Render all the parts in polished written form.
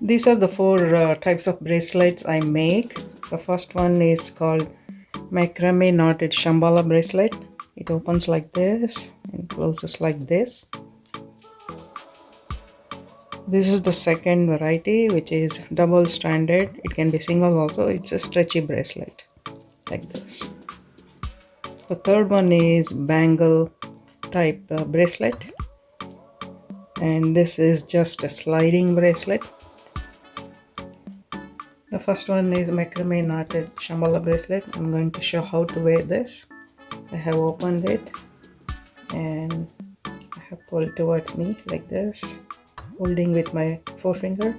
These are the four types of bracelets I make. The first one is called macrame-knotted shambhala bracelet. It opens like this and closes like this. This is the second variety, which is double stranded. It can be single also. It's a stretchy bracelet like this. The third one is bangle type bracelet, and this is just a sliding bracelet. The first one is macrame-knotted shambhala bracelet. I'm going to show how to wear this. I have opened it and I have pulled towards me like this, holding with my forefinger,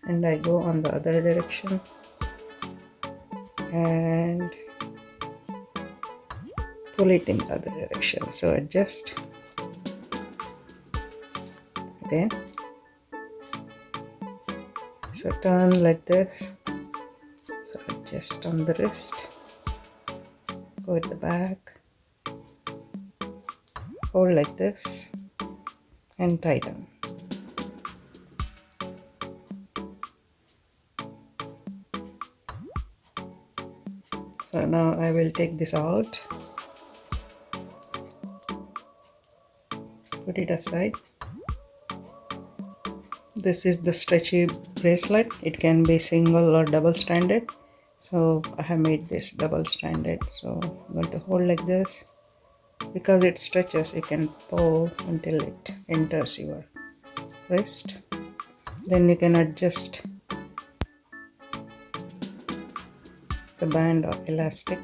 and I go on the other direction and pull it in the other direction. So adjust again. So turn like this. So adjust on the wrist. Go at the back. Hold like this and tighten. So now I will take this out. Put it aside. This is the stretchy bracelet. It can be single or double stranded. So I have made this double stranded. So I'm going to hold like this. Because it stretches, you can pull until it enters your wrist. Then you can adjust the band or elastic.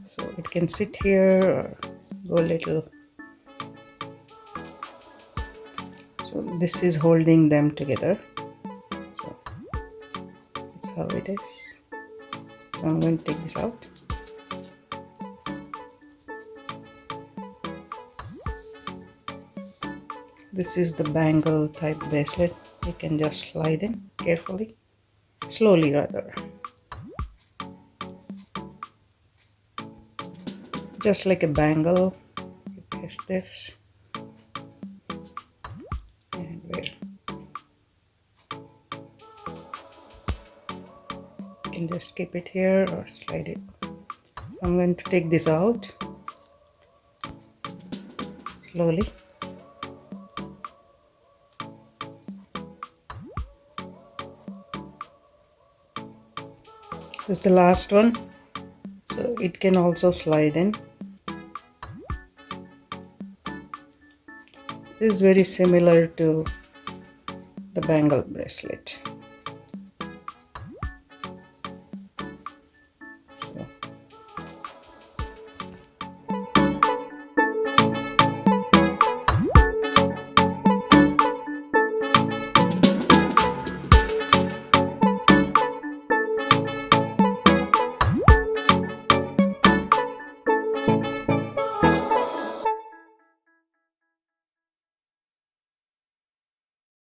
So it can sit here or go a little. So this is holding them together. So that's how it is. So I'm going to take this out. This is the bangle type bracelet. You can just slide in carefully, slowly rather. Just like a bangle, you press this and wear. You can just keep it here or slide it. So I'm going to take this out slowly. This is the last one, so it can also slide in. This is very similar to the bangle bracelet.